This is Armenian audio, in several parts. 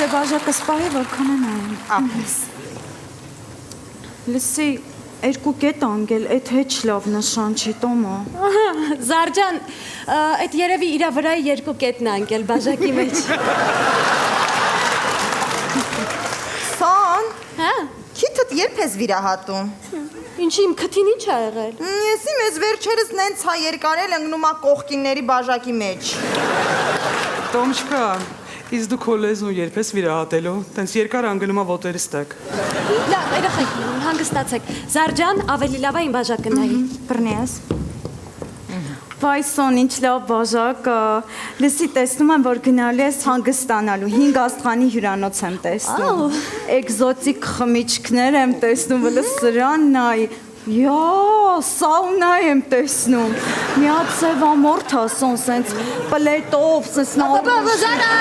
Դե բաժակը սպահի որքան է նայում։ Ապես։ Լսի, 2 կետ անգել, այդ հեչ լավ նշան չի, Տոմա։ Զարջան, այդ երևի իրա վրայի 2 կետն է անգել բաժակի մեջ։ Սան, Հա, քիթդ երբ ես վիրահատում։ ինչի իմ քթին ինչ ա եղել։ Եսի մեզ վերջերս նենց հա երկարել ընգնում ա կողքինների բաժակի մեջ։ Տոմչկա, իսկ դու քո լեզուն երբ ես վիրահատելու, տենց երկար անգլում ա ոտերից տակ։ Լավ, երեխեք, հանգստացեք։ Զարջան, ավելի լավ է իմ բաժակը նայի։ Բռնես։ Վայ Սոն, ինչ լավ բաժակ ա։ Լսի, տեսնում եմ, որ գնալու ես հանգստանալու, 5 աստղանի հյուրանոց եմ տեսնում։ Էկզոտիկ խմիչքներ եմ տեսնում, վլը սրան նայ։ Յա, սաունա եմ տեսնում։ Մի հատ սևամորթ ա Սոն, սենց պլետով, սենց Զարա,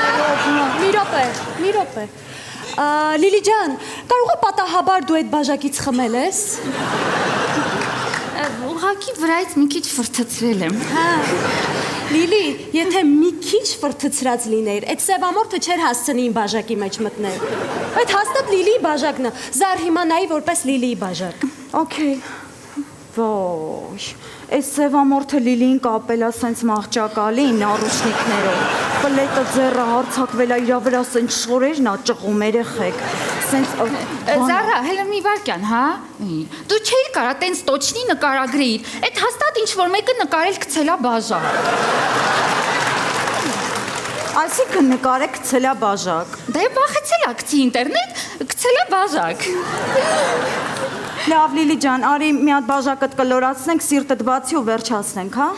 մի րոպե։ Լիլի ջան, կարող է պատահաբար դու այդ բաժակից խմել ես։ Ուղղակի վրայից մի քիչ ֆրթացրել եմ։ Հա։ Լիլի, եթե մի քիչ ֆրթացրած լինեիր, այդ սևամորթը չէր հասցնի իմ բաժակի մեջ մտնել։ Այդ հաստատ Լիլիի բաժակն է։ Զար հիմա նայի որպես Լիլիի բաժակ։ Okay. Ոյ, այս սևամորթը Լիլիին կապել ա սենց մահճակալին, նարուշնիկներով, պլետը ձեռը հարցակվել ա իրա վրա սենց շորերն ա ճղում երեխեք, սենց… Զարա, հելը մի վարկյան, հա? Դու չէիր կարա տենց տոչնի նկարագրեիր, այդ հաստատ ինչ-որ մեկը նկարել կցել ա բաժակ։ Այսինքն նկար է գցել ա բաժակ։ Դե բախեցել ա գցի ինտերնետ, գցել ա բաժակ։ Լավ, Լիլի ջան, արի մի հատ բաժակըդ կլորացնենք, սիրտդ բացի ու վերջացնենք, հա?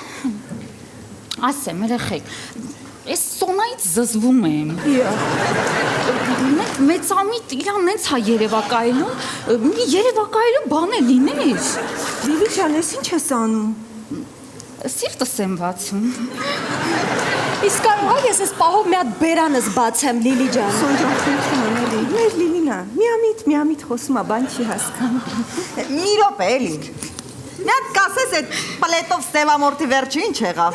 Ասեմ, երեխեք, ես Սոնայից զզվում եմ։ Մեծամիտ իրան նենց հա երևակայելու, մի երևակայելու բան է լիներ։ Լիլի ջան, ես ինչ ես անում։ Սիրտս եմ բացում։ Իսկ կարող է ես այս պահով մի հատ բերանս բացեմ, Լիլի ջան։ Սոն ջան, խնդրում եմ, էլի, մեր Լիլին ա, միամիտ խոսում ա, բան չի հասկանում։ Մի րոպե, էլի։ Մի հատ կասես այդ պլետով սևամորթի վերջը ինչ եղավ։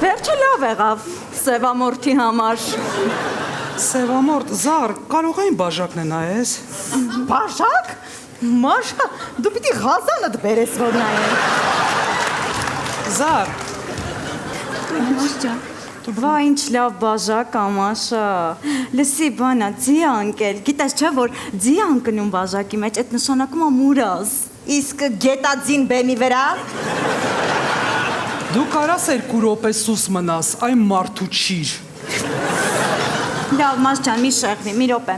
Վերջը լավ եղավ, սևամորթի համար։ Սևամորթ, Զար, կարող այն բաժակն է նայես։ Բաժակ։ Մաշա, դու պիտի ղազանդ բերես որ նայեն։ Զար, Վա, ինչ լավ բաժակ ա, Մաշա։ Լսի, բանա, ձի ա ընկել, գիտես չէ, որ ձի ա ընկնում բաժակի մեջ, այդ նշանակում ա մուրազ։ Իսկ գետաձին բեմի վրա։ դու կարաս 2 րոպե սուս մնաս, այն մարդու չիր։ Լավ, Մաշ ջան, մի շեղվի, մի րոպե։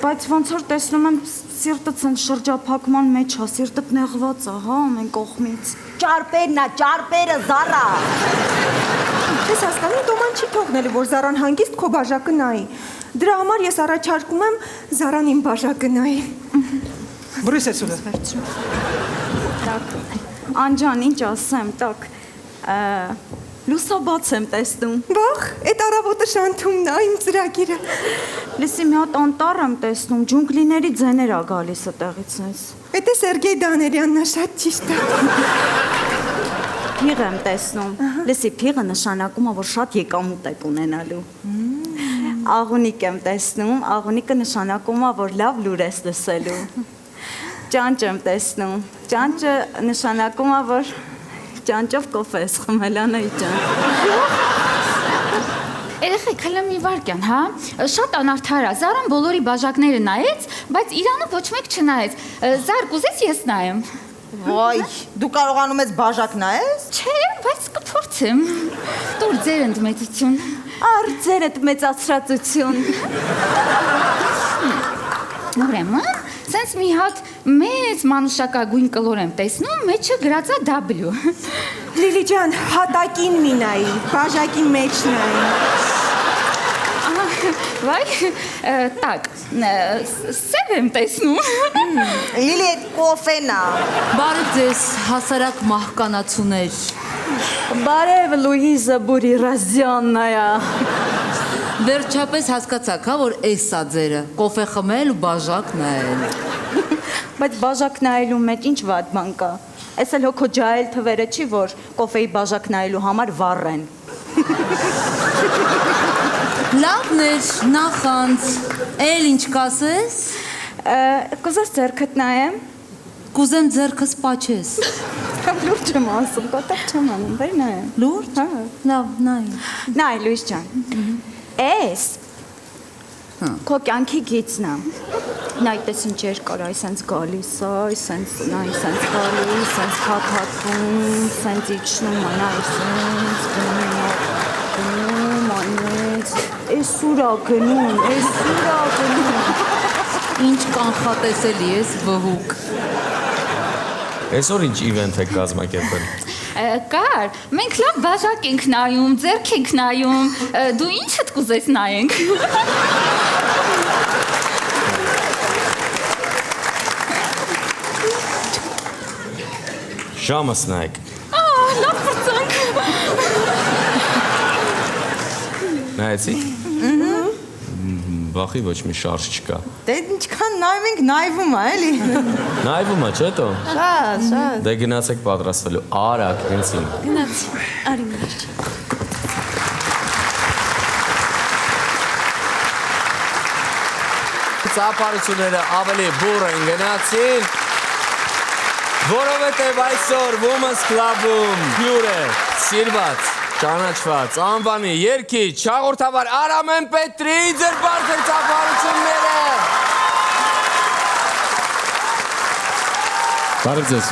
Բայց ոնց որ տեսնում եմ, սիրտը ցեն շրջափակման մեջ ա, սիրտը նեղված ա, հա, ամեն կողմից։ Ճարպերն ա, ճարպերը, Զարա։ Ես հասկանում Տոման չի թողնելու, որ Զարան հանգիստ քո բաժակը նայի։ Դրա համար ես առաջարկում եմ Զարան իմ բաժակը նայի։ Բրիս է սուլը։ Տակ, Անջան, ինչ ասեմ, տակ, լուսաբաց եմ տեսնում։ Վախ, այդ առավոտը շանթումն ա իմ ծրագիրը։ Լսի, մի հատ անտառ եմ տեսնում, ջունգլիների ձեներ ա գալիս այդտեղից ես։ Էդ է Սերգեյ Դաներյանն ա, շատ ճիշտ ա։ Փիղ եմ տեսնում։ Լսի, փիղը նշանակում ա, որ շատ եկամուտ եք ունենալու։ Աղունիկ եմ տեսնում, աղունիկը նշանակում ա, որ լավ լուր ես լսելու։ Ճանճ եմ տեսնում, ճանճը նշանակում ա, որ ճանճով կոֆե ես խմել, Անայի ջան։ Երեխեք, հələ մի վարկյան, հա? Շատ անարդար ա, Զարան բոլորի բաժակները նայեց, բայց իրանը ոչ մեկ չնայեց։ Զար, կուզես ես նայեմ։ Ոյ, դու կարողանում ես բաժակ նայես։ Չէ, բայց կփորձեմ։ Տուր ձեր ընդմեծություն։ Առ ձերդ մեծացրածություն։ Ուրեմն, սենց մի հատ մեծ մանուշակագույն կլոր եմ տեսնում, մեջը գրած ա W։ Լիլի ջան, հատակին մի նայի, բաժակի մեջ նայի։ Վայ, տակ, սև եմ տեսնում։ Լիլի այդ կոֆեն ա։ Բարև ձեզ, հասարակ մահկանացուներ։ Բարև Լուիզա Բուրիրազյաննայա։ Վերջապես հասկացաք, հա, որ էս ա ձերը, կոֆե խմել ու բաժակ նայել։ Բայց բաժակ նայելու մեջ ինչ վատ բան կա։ Էս էլ հոգո ջահել թվերը չի, որ կոֆեի բաժակ նայելու համար վառ են։ Լավն էր, նախանց։ Էլ ինչ կասես։ Կուզես ձեռքդ նայեմ։ Կուզեմ ձեռքս պաչես։ Լուրջ եմ ասում, կատակ չեմ անում, բեր նայեմ։ Լուրջ։ Հա։ Լավ, նայ։ Նայ, Լույս ջան։ Էս քո կյանքի գիծն է։ Նայ, տես ինչ երկար, այ սենց գալիս, այ սենց, նայ, սենց գալիս, սենց փաթաթվում, սենց իջնում, նայ, սենց գնում, անեց, էս ուրա գնում, էս ուրա գնում։ Ինչ կանխատեսելի ես վհուկ։ Այսօր ինչ իվենթ եք կազմակերպել։ Կար, մենք լավ բաժակ ենք նայում, ձեռք ենք նայում, դու ինչդ կուզես նայենք։ Ժամս նայեք։ Լավ պրծանք։ Նայեցիք։ Բախի ոչ մի շարժ չկա։ Դե ինչքան նայում ենք, նայվում է, էլի։ Նայվում է, չէ՞ տո։ Շատ, շատ։ Դե գնացեք պատրաստվելու։ Արագ, հենց իմ։ Գնաց, արի մեր։ Ծափարությունները ավելի բուռ են գնացին, որովհետև այսօր Women's Club-ում հյուր է սիրված, ճանաչված, անվանի երգիչ, հաղորդավար Արամեն Պետրի ձեր բարձր ծափարությունները։ Բարև ձեզ։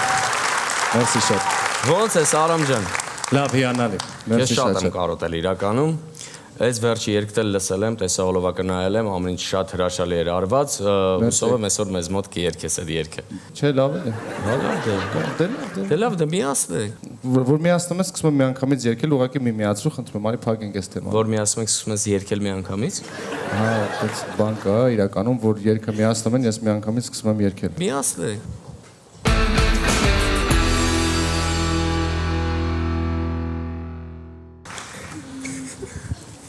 Մերսի շատ։ Ոնց ես Արամ ջան։ Լավ, հիանալի։ Ես Մերսի շատ շատ։ եմ կարոտել իրականում։ Այս վերջի երգը լսել եմ, տեսահոլովակը նայել եմ, ամեն ինչ շատ հրաշալի էր արված, հուսով եմ այսօր մեզ մոտ կերկես այդ երգը։ Չէ, լավ է։ Դե լավ, դե միացնենք։ Որ միացնում ես, սկսում եմ միանգամից երգել, ուղղակի մի միացրու, խնդրում եմ, արի փակենք այս թեման։ Որ միացնում եք, սկսում ես երգել միանգամից։ Հա, այդպես բան կա իրականում, որ երգը միացնում են, ես միանգամից սկսում եմ երգել։ Միացնենք։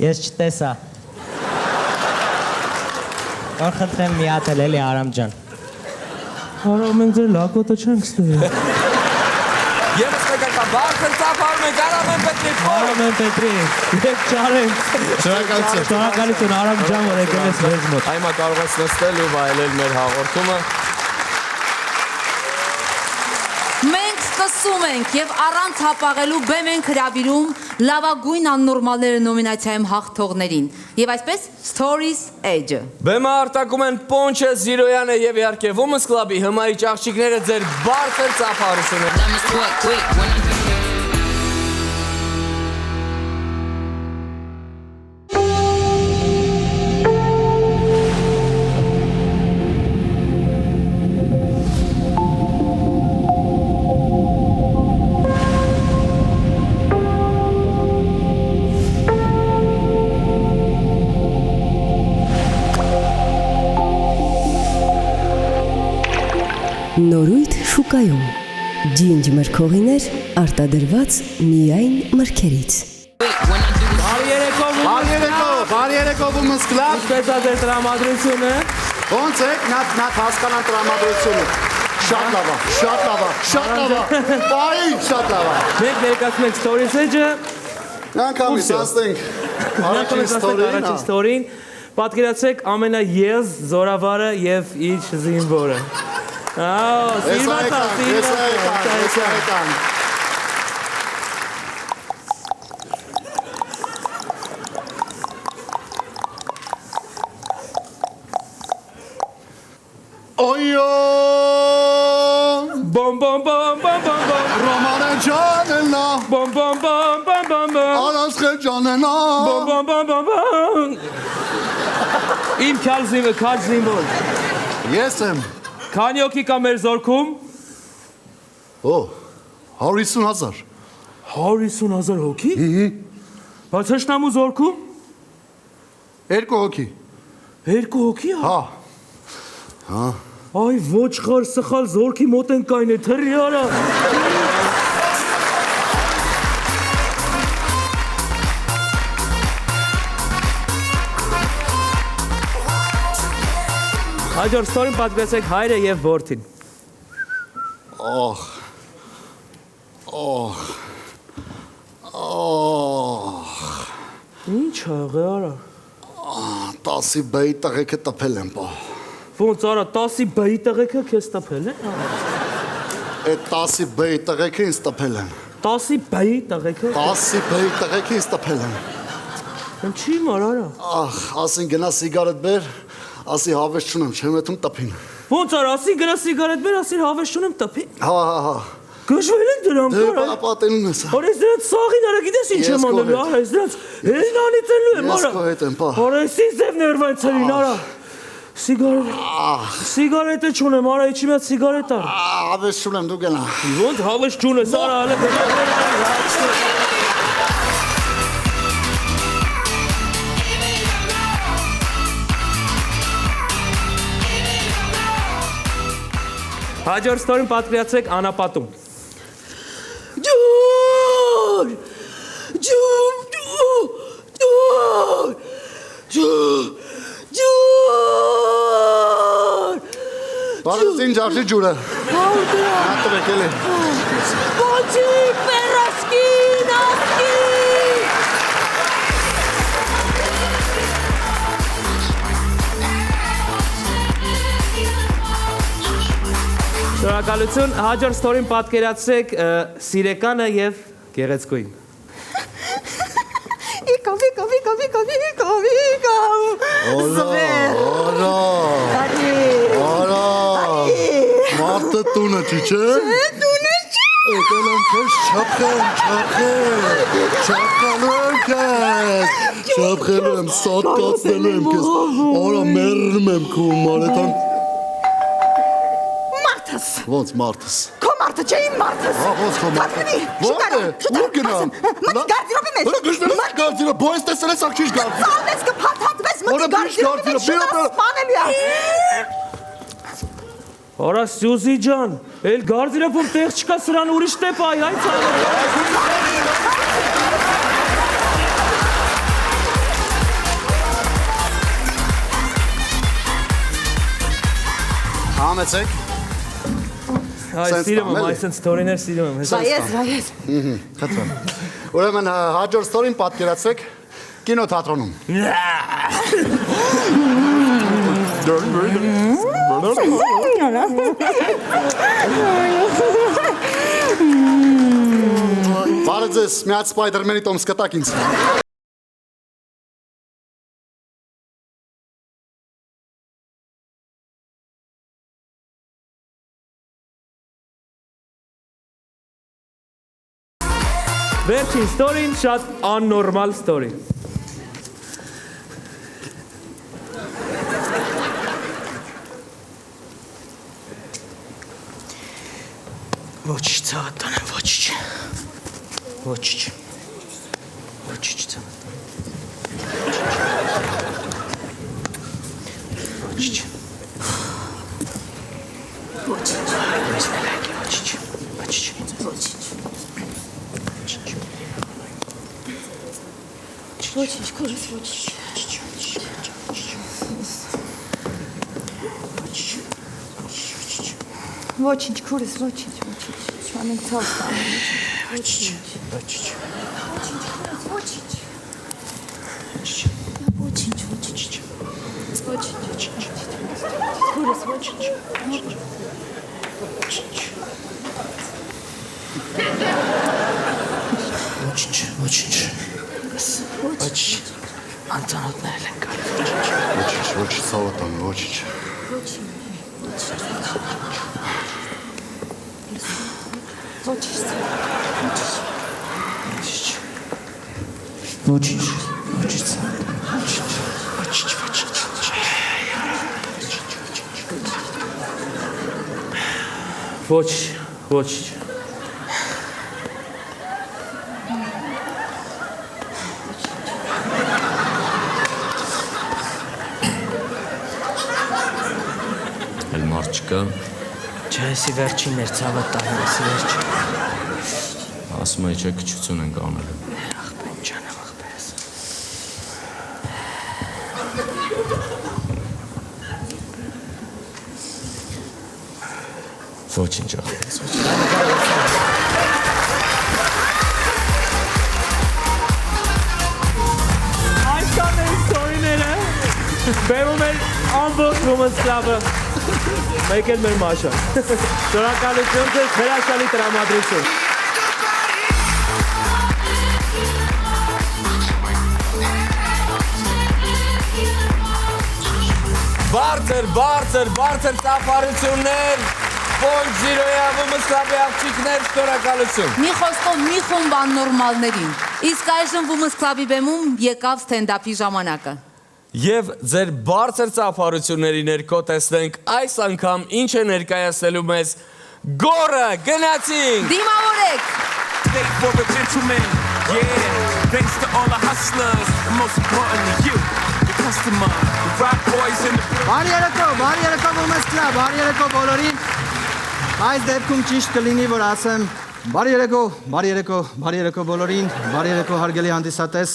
Ես չտեսա։ Որ խնդրեմ միատել էլի Արամ ջան։ Արամ մենք ձեր լակոտը չենք ստել։ Եվս մեկ անգամ բարձր ծափարում ենք Արամեն Պետրի խոր։ Արամեն Պետրի, եկ ճարենք։ Շնորհակալություն։ Շնորհակալություն Արամ ջան, որ եկել ես մեզ մոտ։ Այմա կարող ես նստել ու վայելել մեր հաղորդումը։ Մենք սկսում ենք եւ առանց հապաղելու բեմ ենք հրավիրում լավագույն աննորմալները նոմինացիայում հաղթողներին։ Եվ այսպես Stories Age-ը։ Բեմը արտակում են Պոնչը Զիրոյանը եւ իհարկե Women's Club-ի հմայիչ աղջիկները ձեր բարձր ծափարությունները։ Նորույթ շուկայում ջինջ մրգողիներ արտադրված միայն մրգերից։ Բարի երեկո Women's Club։ Ինչպես է ձեր տրամադրությունը։ Ոնց եք, նա հասկանան տրամադրությունը։ Շատ լավ է, շատ լավ է, շատ լավ է։ Բայ, շատ լավ է։ Մենք ներկայացնում ենք Stories Age-ը։ Անկամից ասենք առաջին ստորին։ Պատկերացրեք ամենաեզ զորավարը եւ իր զինվորը։ Օյո Bom bom bom bom bom bom Ռոմանե ջանենա Bom bom bom bom bom bom Արասխե ջանենա Bom bom bom bom bom Իմ քալ զինվոր Ես եմ Քանի հոգի կա մեր զորքում Օ 150,000 150,000 հոգի Բայց հշնամու զորքում 2 հոգի 2 հոգի Հա Հա Այ ոչ խար սխալ զորքի մոտ են կայն է թռի արա Հաջորդ ստորին պատկերացրեք հայրը եւ որդին Օհ Օհ Օհ Ինչ ա եղել արա 10-ի բեի տղեկը տպել եմ, բա։ Ոնց արա 10-ի բեի տղեկը քեզ տպել է։ Այդ 10-ի բեի տղեկը ինձ տպել են։ 10-ի բեի տղեկը։ 10-ի բեի տղեկը ինձ տպել են։ Ինչի՞ մար արա։ Ախ, ասին գնա սիգարետ բեր, ասի հավես չունեմ, չեմ եթում տպին։ Ոնց արա, ասի գնա սիգարետ բեր, ասի հավես չունեմ տպի։ Հա։ Գժվել են դրանք Դե արա։ պատենում ես։ Արա ես դրանց սաղին արա գիտես ինչ եմ անելու, արա ես դրանց հեզնանից ելու եմ արա։ Ես քո հետ եմ, պա։ Արա ես ինձ եմ ներվայցելին արա։ Սիգարետը չունեմ, արա իչի մեծ սիգարետ արա։ Հավես չունեմ, դու գնա։ Ոնց հավես չունես արա, հələ Հաջորդ ստորին պատկերացրեք անապատում։ Բարես ինչ արժի ջուրը։ Հատր եկել է։ Ոչիկ, պերասկին, ասկին։ Շնորհակալություն, հաջորդ ստորին պատկերացրեք սիրեկանը եւ գեղեցկուին։ Արա, մարդը տունը չի, չէ։ Եկել եմ քեզ չապխելու եմ, սատկացնելու եմ քեզ, արա մերնում եմ քո մարետան։ Մարդս։ Ոնց մարդս։ Քո մարդը չէ իմ մարդս։ Ոնց քո մարդը։ Ո՞ր է։ Ու գնամ։ Մտի գարդիրոբի մեջ։ Ո՞ր գշտել գարդիրոբ, բոյս տեսել ես ակչիշ գարդիրոբ։ Սալես կփաթաթվես մտի գարդիրոբի մեջ։ Սպանելու է։ Արա Սյուզի ջան, էլ գարդիրոբում տեղ չկա սրան ուրիշ տեպ այ ցանը։ Համեցեք։ Այ սիրում եմ, այսպես ստորիներ սիրում եմ։ Վայես։ Խնդրեմ։ Ուրեմն հաջորդ ստորին պատկերացրեք կինոթատրոնում։ Բարև ձեզ, միած Սպայդերմենի տոմս կտակ ինձ։ Վերջին ստորին շատ աննորմալ ստորի։ Ոչինչ ցավատ տանեմ, ոչինչ։ Ոչինչ ցավատ տանեմ։ Ոչինչ։ Ոչինչ, քորս ոչինչ։ Ոչինչ, քուրս, ոչինչ։ Չանենք ցավ տանը։ Ոչինչ։ Քորս ոչինչ։ Ոչինչ։ Անծանոթներ են գալիս։ Ոչինչ, ցավատ տանը, ոչինչ։ Ոչինչ։ Էլ մարդ չկա։ Չէ, էսի վերջինն էր, ցավը տանը, էսի վերջին։ Ասում է չէ քչություն ենք անելու։ Ախպեր ջանեմ, ախպերս։ Ոչինչ ախպերս, ոչինչ։ Այսքան է ստորիները։ Բերում էր ամբողջ Women's Club-ը։ Մեկ էլ մեր Մաշան։ Շնորհակալություն ձեզ, հրաշալի տրամադրություն։ Բարձր ծափարություններ, Point Zero-յա Women's Club-ի աղջիկներ, շնորհակալություն։ Մի խոսքով մի խումբ աննորմալներին։ Իսկ այժմ Women's Club-ի բեմում եկավ ստենդափի ժամանակը։ Եվ ձեր բարձր ծափարությունների ներքո տեսնենք այս անգամ ինչ է ներկայացնելու մեզ Գորը, գնացինք։ Դիմավորեք։ Today for a gentleman, yeah. Thanks to all the hustlers, and most importantly you, the customer, the rock boys in the... Բարի երեկո Women's Club, բարի երեկո բոլորին։ Այս դեպքում ճիշտ կլինի, որ ասեմ բարի երեկո բոլորին, բարի երեկո հարգելի հանդիսատես,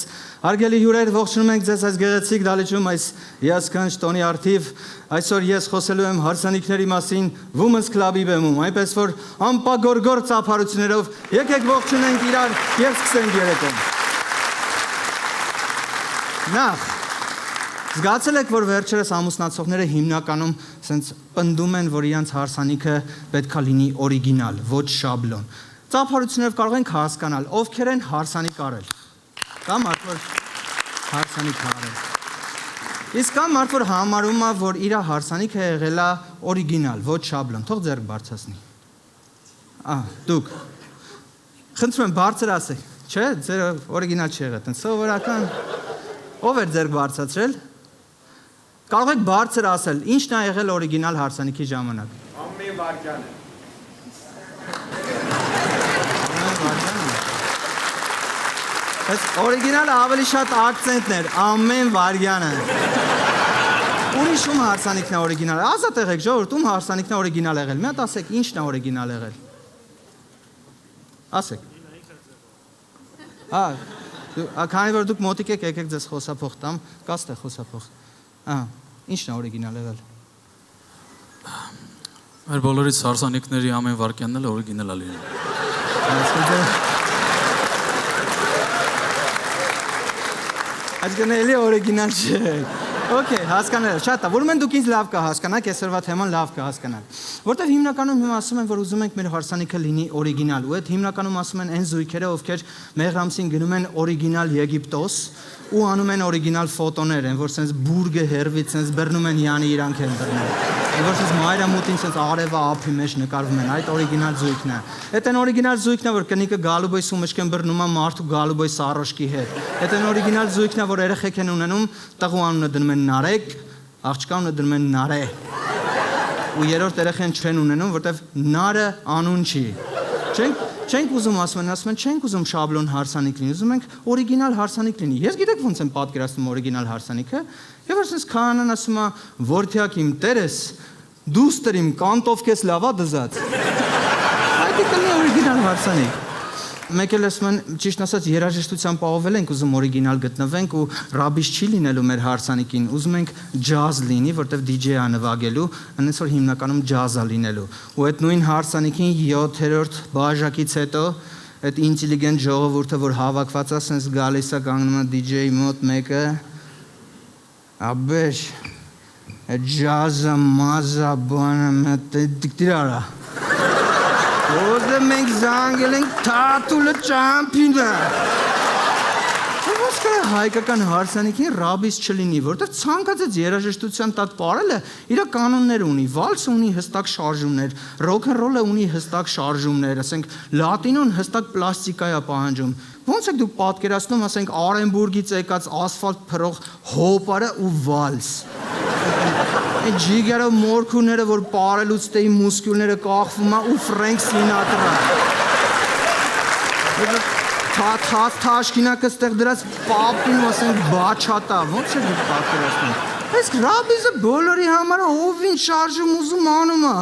հարգելի հյուրեր, ողջունում ենք ձեզ այս գեղեցիկ դահլիճում, այս հիասքանչ տոնի առթիվ։ Այսօր ես խոսելու եմ հարսանիքների մասին Women's Club-ի բեմում, այնպես որ անպագորգոր ծափարություններով եկեք ողջունենք իրար եւ սկսենք երեկոն։ Նախ զգացել եք, որ վերջերս ամուսնացողները հիմնականում սենց պնդում են, որ իրանց հարսանիքը պետքա լինի օրիգինալ, ոչ շաբլոն։ Ծափարություններով կարող ենք հասկանալ, ովքեր են հարսանիք արել։ Կամ մարդ, որ հարսանիք արել։ Իսկ կամ մարդ, որ համարում է, որ իր հարսանիքը եղել է օրիգինալ, ոչ շաբլոն։ Թող ձեռք բարձրացնի։ Դուք։ Խնդրում եմ բարձր ասեք, չէ, ձեր օրիգինալ չի եղել, տենց սովորական։ Ով էր ձեռք բարձրացրել։ Կարող եք բարձր ասել, ինչն է եղել օրիգինալ հարսանիքի ժամանակ։ Ամեն վարքյանը։ Այս օրիգինալը ավելի շատ ակցենտն էր, ամեն վարքյանը։ Ուրիշ ում հարսանիքն է օրիգինալ։ Ազատ եղեք ժողովուրդ, ում հարսանիքն է օրիգինալ եղել։ Մի հատ ասեք, ինչն է օրիգինալ եղել։ Ասեք։ Քանի որ դուք մոտիկ եք, եկեք ձեզ խոսափող տամ, կա ստեղ խոսափող։ Ինչն է օրիգինալ եղել։ Մեր բոլորից հարսանիքների ամեն վարքյանն էլ օրիգինալ է լինում։ Այսինքն էլի օրիգինալ չէ։ Okay, հասկանալի, շատ է։ Որում են դուք ինձ լավ կհասկանաք, այսօրվա թեման լավ կհասկանաք։ Որտեվ հիմնականում հիմա ասում են, որ ուզում ենք մեր հարսանիքը լինի օրիգինալ, ու այդ հիմնականում ասում են այն զույգերը, ովքեր Մեղրամսին գնում են օրիգինալ Եգիպտոս ու անում են օրիգինալ ֆոտոներ, են որ sense բուրգը հերվից sense բռնում են յանի իրանք են բռնում։ Որ sense մայրամուտին sense արևը ափի մեջ նկարվում են, այդ օրիգինալ զույգն է։ Այդ են օրիգինալ զույգն է, որ կնիկը գալուբոյ սումշկեն բռնում է մարդու գալուբոյ սարոշկի հետ։ Այդ են օրիգինալ զույգն է, որ երեխեք են ունենում, տղու անունը դնում են Նարեկ, աղջկա ունը դնում են Նարե։ Ու երրորդ երեխան չեն ունենում, որտեվ Նարը անուն չի։ Չենք ուզում ասում են, չենք ուզում շաբլոն հարսանիք լինի, ուզում ենք օրիգինալ հարսանիք լինի։ Ես գիտեք ոնց եմ պատկերացնում օրիգինալ հարսանիքը, եւ որ sense քահանան ասում է, որդյակ իմ տերես, դուստր իմ կանտով քեզ լավա դզած։ Այդ է կլինի օրիգինալ հարսանիք։ Մեկ էլ ասում են, ճիշտ ասած, երաժշտության պահովել ենք ուզում օրիգինալ գտնվենք ու ռաբիշ չի լինելու մեր հարսանիքին, ուզում ենք ջազ լինի, որտեվ DJ-ը նվագելու, այնպես որ հիմնականում ջազա լինելու։ Ու այդ նույն հարսանիքին 7-րդ բաժակից հետո այդ ինտելիգենտ ժողովուրդը, որ հավաքված է, sense գալիս է կանգնում է DJ-ի մոտ մեկը, աբեշ, այդ ջազը, մազա, բանը, դիկտիրարա։ Ոդը մենք զանգել ենք թաթուլը ճամպինը։ Ո՞ւս կա հայկական հարսանիքին ռաբիս չլինի, որտեղ ցանկացած երաժշտության տակ ապարելը իր կանոններ ունի, վալսը ունի հստակ շարժումներ, ռոքնռոլը ունի հստակ շարժումներ, ասենք լատինոն հստակ պլաստիկա է պահանջում։ Ոնց եք դուք պատկերացնում, ասենք Արենբուրգից եկած ասֆալտ փռող հոպարը ու վալս։ Այդ ջիգարը մորքուները, որ պարելուց տեի մուսկուլները կախվում է ու Ֆրենք Սինատրա։ Թաշկինակը ստեղ դրած պապին ու ասենք բաչատա, ոնց է դուք պատկերացնում։ Այս ռաբիզը բոլորի համար ով ինչ շարժում ուզում անում է։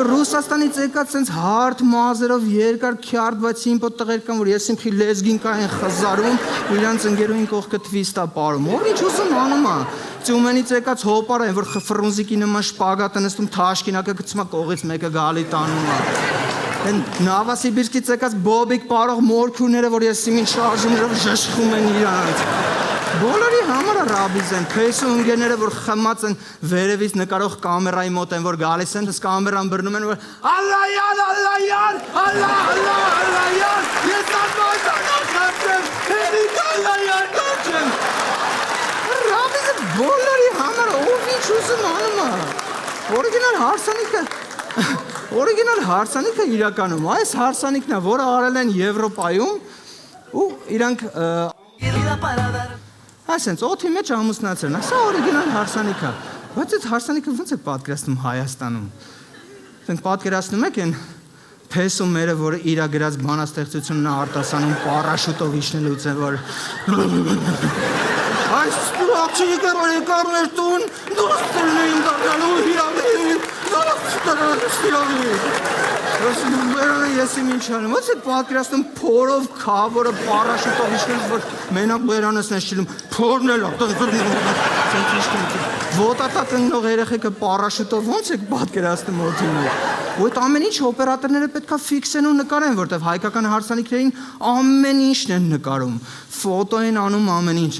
Ռուսաստանից եկած սենց հարթ մազերով երկար քյարդ բայց սիմպո տղեր կան, որ ես ինքի լեզգին կա են խզարում ու իրանց ընկերուհին կողքը թվիստ է պարում։ Ով ինչ ուզում անում է։ Ծյումենից եկած հոպար են, որ ֆրունզիկի նման շպագատ են նստում, թաշկինակը գցում է կողից մեկը գալի տանում է։ Են Նավասիբիրսկից եկած բոբիկ պարող մորքուները, որ ես ինչ շարժումներով ժշխում են իրանց։ Բոլորի համար ռաբիզ են, փեսու ընկերները, որ խմած են վերևից նկարող կամերայի մոտ են, որ գալիս են, ըստ կամերան բռնում են, որ Ալլայան, Ալլայան, Ալլայան, ես անմազանակ եմ, հերիկ Ալլայան եմ։ Ռաբիզը բոլորի համար ով ինչ ուզում անում է։ Օրիգինալ հարսանիքը իրականում, այս հարսանիքն է, որը արել են Եվրոպայում ու իրանք Այսենց, օթի մեջ ամուսնացրն, սա օրիգինալ հարսանիք է, բայց այդ հարսանիքը ոնց է պատկերացնում Հայաստանում։ Դենք պատկերացնում եք են փեսու մերը, որը իրա գրած բանաստեղծությունն է արտասանում պարաշուտով իջնելուց է, որ այս աղջիկը որ եկար մեր տուն, դոստերն էին դառնալու հիրավին, Բերանը ես իմ ինչ անում, ոնց է պատկերացնում փորով քա, որը պարաշուտով իջնելուց, որ մենակ բերանս են շիլում, փորն էլ Ոտատակ ընկնող երեխեքը պարաշուտով ոնց եք պատկերացնում օդի մեջ։ Ու այդ ամեն ինչ օպերատորները պետքա ֆիքսեն ու նկարեն, որտեվ հայկական հարսանիքներին ամեն ինչն են նկարում։ Ֆոտո են անում ամեն ինչ։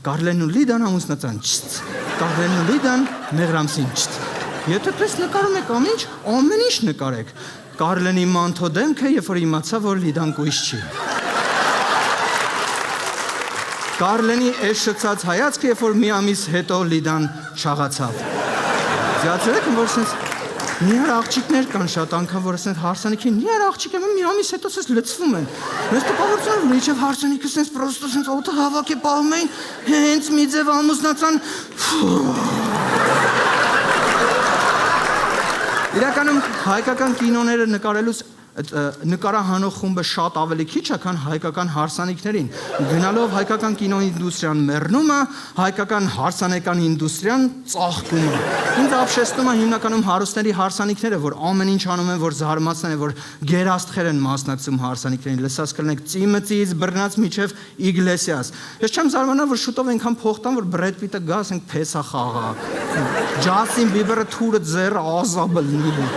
Կարլենն ու Լիդան ամուսնացան։ Կարլենն ու Լիդան Մեղրամսին։ Եթե պես նկարում եք ամեն ինչ նկարեք։ Կարլենի մանթո դեմքը, երբ որ իմացավ, որ Լիդան կույս չի։ Կարլենի էս շծած հայացքը, երբ որ մի ամիս հետո Լիդան շաղացավ։ Զգացել եք, որ սենց նիար աղջիկներ կան շատ անգամ, որ սենց հարսանիքի նիար աղջիկ եմ, մի ամիս հետո սենց լծվում են։ Մեզ տպավորությունով մինչև հարսանիքը սենց պրոստո սենց օդը հավաք է պահում էին, հենց մի ձև ամուսնացան։ Իրականում հայկական կինոները նկարելուց նկարահանող խումբը շատ ավելի քիչ է, քան հայկական հարսանիքներին։ Գնալով հայկական կինոինդուստրիան մեռնում է, հայկական հարսանեկան ինդուստրիան ծաղկում է։ Ինձ ապշեցնում է հիմնականում հարուստների հարսանիքները, որ ամեն ինչ անում են, որ զարմացնեն, որ գերաստղեր են մասնակցում հարսանիքներին։ Լսած կլինեք Ծիմծից բռնած միջև Իգլեսիաս։ Ես չեմ զարմանա, որ շուտով այնքան փող տան, որ Բրեդ Պիտը գա, ասենք փեսա խաղա։ Ջասին Բիբերը թուրը ձեր ազաբը լինի։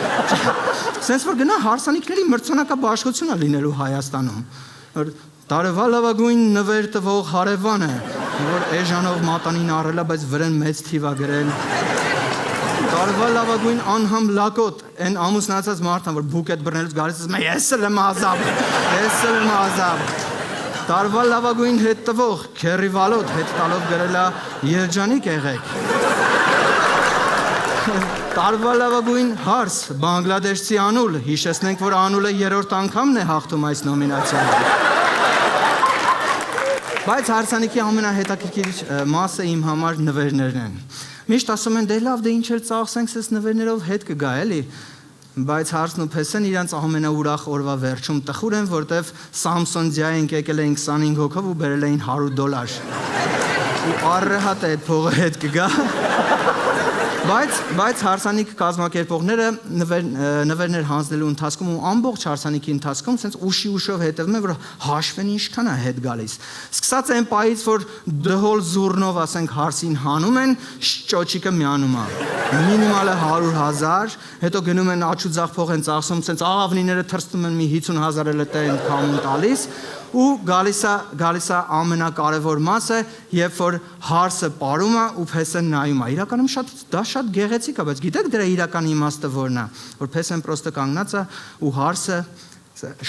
Սենց որ գնա հարսանիքների մրցանակաբաշխություն է լինելու Հայաստանում։ Տարվա լավագույն նվեր տվող հարևան է, որ էժանով մատանին առել է, բայց վրեն մեծ թիվ է գրել։ Տարվա լավագույն անհամ լակոտ, այն ամուսնացած մարդան, որ բուկետ բռնելուց գալիս ասում է ես էլ եմ ազապ։ Տարվա լավագույն հետ տվող, քերի վալոտ, հետ տալով գրել է երջանիկ եղեք։ Տարվա լավագույն հարս, բանգլադեշցի Անուլ, հիշեցնենք, որ Անուլը 3-րդ անգամն է հաղթում այս նոմինացիայում։ Բայց հարսանիքի ամենահետաքրքիր մասը իմ համար նվերներն են։ Միշտ ասում են, դե լավ, դե ինչ էլ ծախսենք, սես նվերներով հետ կգա, էլի։ Բայց հարսն ու փեսեն իրանց ամենաուրախ օրվա վերջում տխուր են, որտեվ Samsung Dia-ին եկել էին 25 հոգով ու բերել էին $100։ Ու առհատ է այդ փողը հետ կգա։ Բայց հարսանիք կազմակերպողները նվերներ հանձնելու ընթացքում ու ամբողջ հարսանիքի ընթացքում սենց ուշով հետևում են, որ հաշվեն ինչքան է հետ գալիս։ Սկսած այն պահից, որ դհոլ զուռնով, ասենք, հարսին հանում են, ճոճիկը միանում է։ Մինիմալը 100,000, հետո գնում են աչուձախ փող են ծախսում, սենց աղավնիները թրստում են մի 50,000 էլ են քամուն տալիս։ Ու գալիս է ամենակարևոր մասը, երբ որ հարսը պարում է ու փեսեն նայում է։ Իրականում դա շատ գեղեցիկ է, բայց գիտեք դրա իրական իմաստը որն է, որ փեսեն պրոստը կանգնած է ու հարսը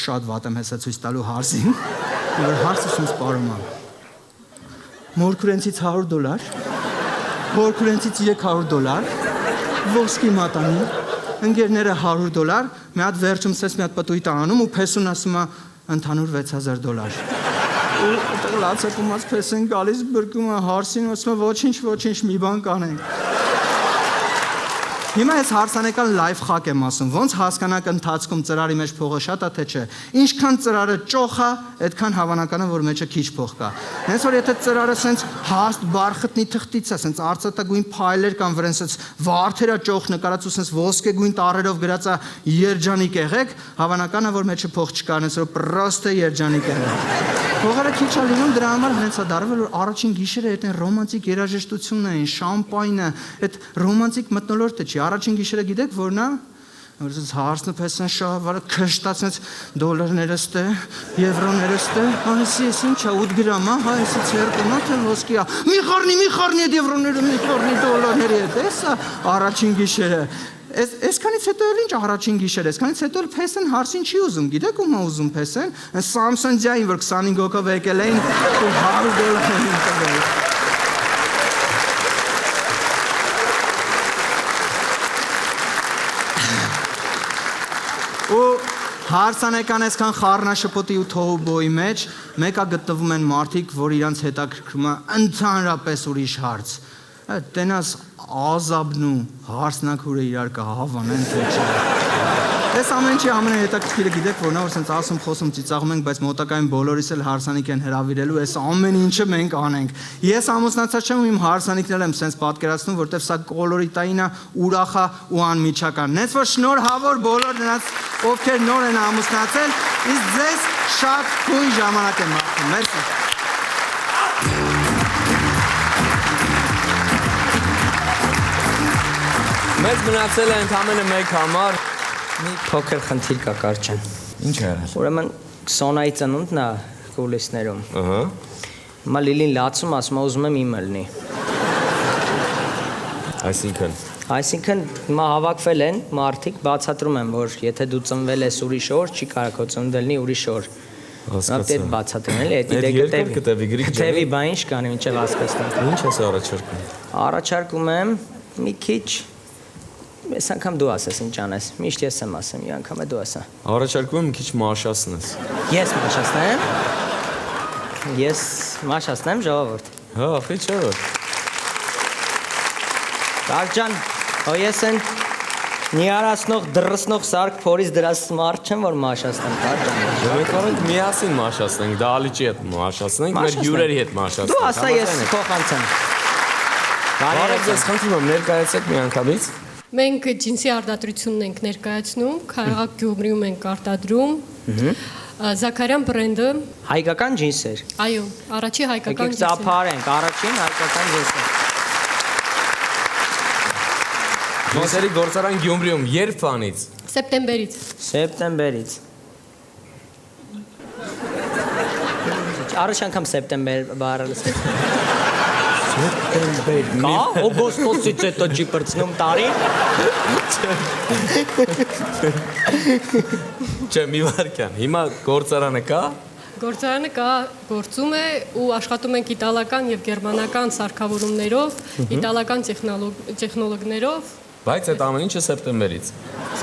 շատ վատ եմ հեսա ցույց տալու հարսին, որ հարսը սենց պարում է։ Մորքուրենցից $100, հորքուրենցից $300, ոսկի մատանի, ընկերները $100, մի հատ վերջում սես մի հատ պտույտ է անում ու փեսուն ասում է ընդհանուր $6,000։ Ու այդտեղ լացակումած փեսեն գալիս բրկում է հարսին, ասում է ոչինչ, մի բան կանենք։ Հիմա ես հարսանեկան լայվ խակ եմ ասում, ոնց հասկանաք ընթացքում ծրարի մեջ փողը շատ է թե չէ։ Ինչքան ծրարը ճոխ է, այդքան հավանական է, որ մեջը քիչ փող կա։ Հենց որ եթե ծրարը սենց հաստ բարխտնի թղթից է, սենց արծաթագույն փայլեր կան վրան, սենց վարդերա ճոխ նկարած ու սենց ոսկեգույն տառերով գրած է երջանիկ եղեք, հավանական է, որ մեջը փող չկա, հենց որ պրոստը երջանիկ եղեք։ Փողերը քիչ է լինում, դրա համար հենց է դարվել, որ առաջին գիշերը այդ ռոմանտիկ երաժշտությունն է, շամպայնը, այդ ռոմանտիկ մթնոլորտը չի։ Առաջին գիշերը գիտեք որն է, որ հարցնը պես են շահավարը քշտացնեց դոլարները ստե, եվրոները ստե, այսի ինչա 8 գրամ, հա, այսի ցերկոնա թե ոսկիա։ Մի խառնի այդ եվրոները, մի խառնի դոլարների հետ, էսա առաջին գիշերը։ Այսքանից հետո էլ ինչ առաջին գիշեր, այսքանից հետո էլ փեսեն հարցին չի ուզում, գիտեք ում է ուզում փեսեն, Samsung-ին, որ 25 հոգով եկել էին ու $100 էին տվել։ Ու հարցանեկան այսքան խառնաշփոթի ու թոհուբոյի մեջ մեկա գտնվում են մարդիկ, որ իրանց հետաքրքրում է ընդհանրապես ուրիշ հարց։ Տենաս ազաբն ու հարսնակուրը իրար կհավանեն թե չէ։ Այս ամեն ինչի ամենահետաքրքիրը գիտեք որն է, որ սենց ասում խոսում ծիծաղում ենք, բայց մոտակային բոլորիս էլ հարսանիք են հրավիրելու, այս ամեն ինչը մենք անենք։ Ես ամուսնացած չեմ ու իմ հարսանիքներն եմ սենց պատկերացնում, որտեվ սա կոլորիտային է, ուրախ է ու անմիջական։ Նենց որ շնորհավոր բոլոր նրանց, ովքեր նոր են ամուսնացել, իսկ ձեզ շատ քույն ժամանակ եմ մաղթում։ Մերսի։ Մեզ մնացել է ընդամենը մեկ համար։ Մի փոքր խնդիր կա Կարճան։ Ինչ է եղել։ Ուրեմն Սոնայի ծնունդն է կուլիսներում։ Ահա։ Հիմա Լիլին լացում ասում է ուզում եմ իմը լինի։ Այսինքն հիմա հավաքվել են մարդիկ, բացատրում են, որ եթե դու ծնվել ես ուրիշ օր, չի կարող քո ծնունդը լինի ուրիշ օր։ Հասկացա։ Դա բացատրում են, էլի, կտևի, բա ինչ կանի, ինչև հասկացնեմ։ Ինչ ես առաջարկում։ Առաջարկում եմ մի քիչ Այս անգամ դու ասես ինչ անես, միշտ ես եմ ասեմ, մի անգամ է դու ասա։ Առաջարկում եմ մի քիչ մաշացնես։ Ես մաշացնեմ։ Ես մաշացնեմ ժողովուրդ։ Հա, ախի չէ որ։ Կարճան, հո ես են նիարացնող, դրսնող սարք փորից դրած մարդ չեմ, որ մաշացնեմ, Կարճան։ Մենք կարող ենք միասին մաշացնենք, դալիճի հետ մաշացնենք, մեր հյուրերի հետ մաշացնենք։ Դու ասա ես փոխանցեմ։ Բարև ձեզ, խնդրում եմ ներկայացեք մի անգամից։ Մենք ջինսի արտադրությունն ենք ներկայացնում, Քարաղակ Գյումրիում ենք արտադրում։ Զաքարյան բրենդը հայկական ջինսեր։ Այո, առաջի հայկական ջինսեր։ Եկեք ծափարենք, առաջին հայկական ջինսեր։ Ջինսերի գործարան Գյումրիում երբ վանից։ Սեպտեմբերից։ Սեպտեմբերից։ Առաջ անգամ սեպտեմբեր բառը լսել։ Սեպտեմբեր։ Կա օգոստոսից հետո չի բրցնում տարին։ Չէ, մի վարքյան։ Հիմա գործարանը կա։ Գործարանը կա, գործում է ու աշխատում ենք իտալական եւ գերմանական սարքավորումներով, իտալական տեխնոլոգներով։ Բայց այդ ամեն ինչը սեպտեմբերից։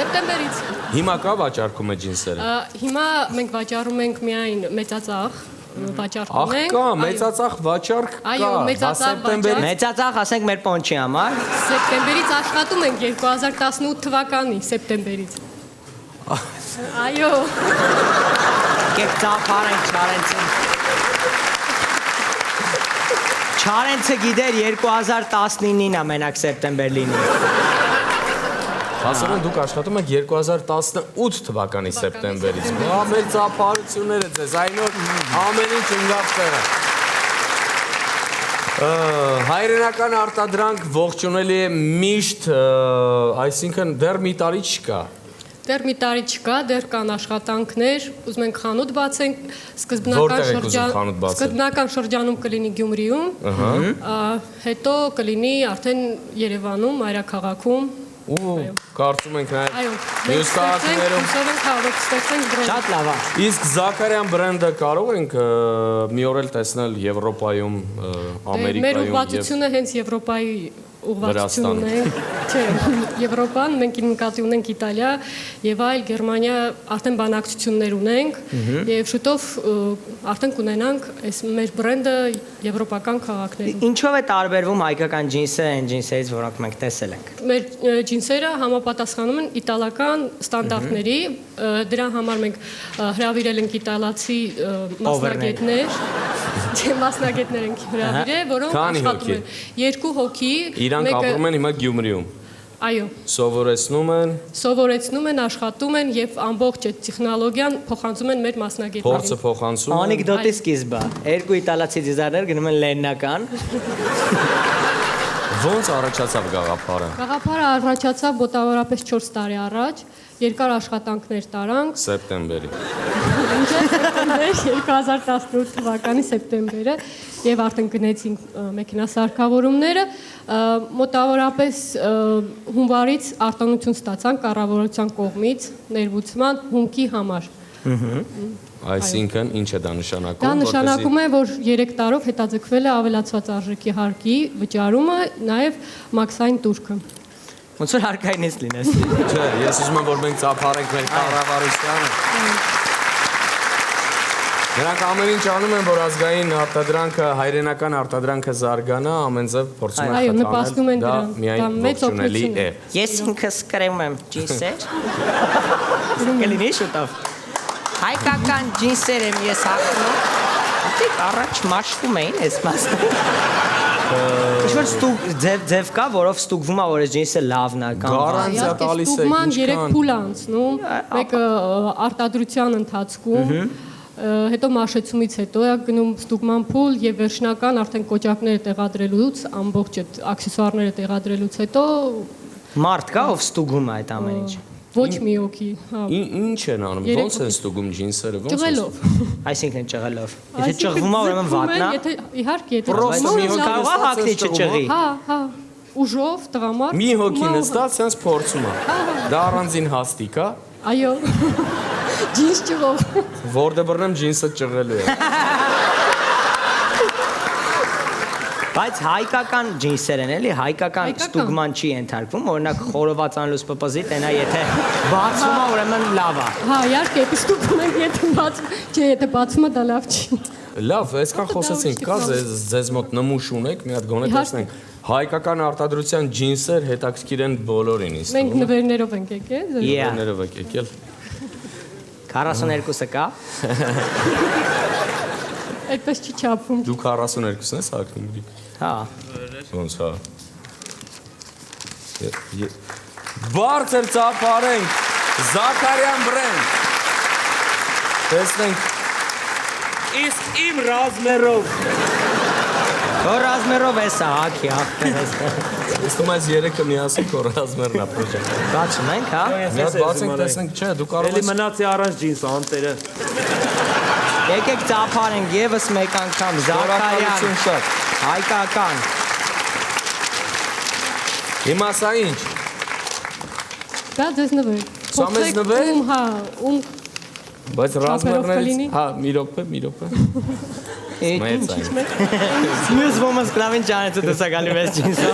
Սեպտեմբերից։ Հիմա կա վաճառքում է ջինսերը։ Հիմա մենք վաճառում ենք միայն մեծածախ վաճառքում ենք։ Ահ կա, մեծածախ վաճառք կա։ Այո, մեծածախ վաճառք։ Մեծածախ ասենք մեր պոնչի համար։ Սեպտեմբերից աշխատում ենք 2018 թվականի սեպտեմբերից։ Այո։ Եկեք ծափարենք Չարենցին։ Չարենցը գիտեր 2019-ին է մենակ սեպտեմբեր լինի։ Ասում են դուք աշխատում եք 2018 թվականի սեպտեմբերից։ Բա մեր ծափարությունները ձեզ այն օր ամեն ինչ ընկավ տեղը։ Հայրենական արտադրանք ողջունելի է միշտ, այսինքն դեռ մի տարի չկա։ Դեռ մի տարի չկա, դեռ կան աշխատանքներ, ուզում ենք խանութ բացենք, սկզբնական շրջանում կլինի Գյումրիում, հետո կլինի արդեն Երևանում, Մայրաքաղաքում։ Ու կարծում ենք նաև մյուս քաղաքներում։ Շատ լավ է։ Իսկ Զաքարյան բրենդը կարող ենք մի օր էլ տեսնել Եվրոպայում, Ամերիկայում։ Մեր ուղղվածությունը հենց Եվրոպայի ուղղվածություն ունենք, չէ, Եվրոպան, մենք նկատի ունենք Իտալիա եւ այլ Գերմանիա արդեն բանակցություններ ունենք եւ շուտով արդեն կունենանք այս մեր բրենդը եվրոպական քաղաքներում։ Ինչով է տարբերվում հայկական ջինսը այն ջինսերից, որոնք մենք տեսել ենք։ Մեր ջինսերը համապատասխանում են իտալական ստանդարտների, դրա համար մենք հրավիրել ենք իտալացի մասնագետներ, չէ, մասնագետներ ենք հրավիրել, որոնք աշխատում են 2 հոգի։ Իրանք ապրում են հիմա Գյումրիում։ Այո։ Սովորեցնում են, աշխատում են եւ ամբողջ այդ տեխնոլոգիան փոխանցում են մեր մասնագետներին։ Փորձը փոխանցում են։ Անեկդոտի սկիզբը։ 2 իտալացի դիզայներ գնում են լեննական։ Ոնց առաջացավ գաղափարը։ Գաղափարը առաջացավ մոտավորապես 4 տարի առաջ, երկար աշխատանքներ տարանք։ Սեպտեմբերի։ Սեպտեմբեր 2018 թվականի սեպտեմբերը եւ արդեն գնեցինք մեքենասարքավորումները, մոտավորապես հունվարից արտոնություն ստացանք կառավարության կողմից ներբուծման հումքի համար։ Այսինքն ինչ է դա նշանակում։ Դա նշանակում է, որ 3 տարով հետաձգվել է ավելացված արժեքի հարկի վճարումը, նաև մաքսային տուրքը։ Ոնց որ հարկայինից լինես։ Չէ, ես ուզում եմ որ մենք ծափարենք մեր կառավարությանը։ Նրանք ամեն ինչ անում են, որ ազգային արտադրանքը, հայրենական արտադրանքը զարգանա, ամեն ձև փորձում են Այո, նպաստում են դա դրան, միայն դա մեծ ողջունելի օգնություն է։ Ես ինքս կրեմ եմ ջինսեր։ Կլինի շուտով։ Հայկական ջինսեր եմ ես հագնում։ Դեք առաջ մաշվում էին այս մասը։ Ինչ-որ ձև կա, որով ստուգվում է, որ այս ջինսը լավն է կամ Գարանտիա տալիս է Ստուգման 3 ինչքան։ փուլ անցնում, մեկը արտադրության ընթացքում, հետո մաշեցումից հետո է գնում ստուգման փուլ եւ վերջնական արդեն կոճակները տեղադրելուց, ամբողջ այդ աքսեսուարները տեղադրելուց հետո մարդ կա, ով ստուգում է այդ ամեն ինչ։ Ոչ մի օքի, հա։ Ինչ են անում, ոնց են ստուգում ջինսերը, ոնց են։ Ճղելով։ Այսինքն ճղելով։ Եթե ճղվում է, ուրեմն վատնա։ Եթե իհարկե, եթե Պրոստը մի հոգի կարող է հագնի չճղի։ Հա, հա։ Ուժով տղամարդ։ Մի հոգի նստած sense փորձում է։ Դա առանձին հաստիկ է։ Այո։ Ջինս ճղով։ Որտե բռնեմ ջինսը ճղելու է։ Բայց հայկական ջինսեր են էլի, հայկական ստուգման չի ենթարկվում, օրինակ խորոված անլուս պպզի, տենա եթե բացվում է, ուրեմն լավ է։ Հա, իհարկե, ստուգում ենք, եթե բացում, չէ, եթե բացումը դա լավ չի։ Լավ, այսքան խոսեցինք, կա ձեզ մոտ նմուշ ունեք, մի հատ գոնե տեսնենք։ Հայկական արտադրության ջինսեր հետաքրքիր են բոլորին իսկ։ Մենք նվերներով ենք եկել։ Նվերներով եք եկել։ 42-ը կա։ Այդպես չի չափվում։ Դու 42-ն ես հագնում գրիկ։ Հա։ Ոնց հա։ Բարձր ծափարենք Զաքարյան բրենդ։ Տեսնենք Իսկ իմ ռազմերով։ Քո ռազմերով է սա հակի ախտերս։ Իսկ այս երեքը միասին քո ռազմերն է պրոջեկտ։ Բացում ենք, հա։ Մի հատ բացենք, տեսնենք, չէ, դու կարող ես։ Էլի մնացի առանց ջինս անտերը։ Եկեք ծափարենք եւս մեկ անգամ Զաքարյան շատ հայկական։ Հիմա սա ինչ։ Դա ձեզ նվեր։ Սա մեզ նվեր։ Հա, Բայց ռազմերներից, հա, մի րոպե։ Մեծ այն։ Մյուս ոմս կլավին ճանեց ու դեսա գալի մեզ ջինսը։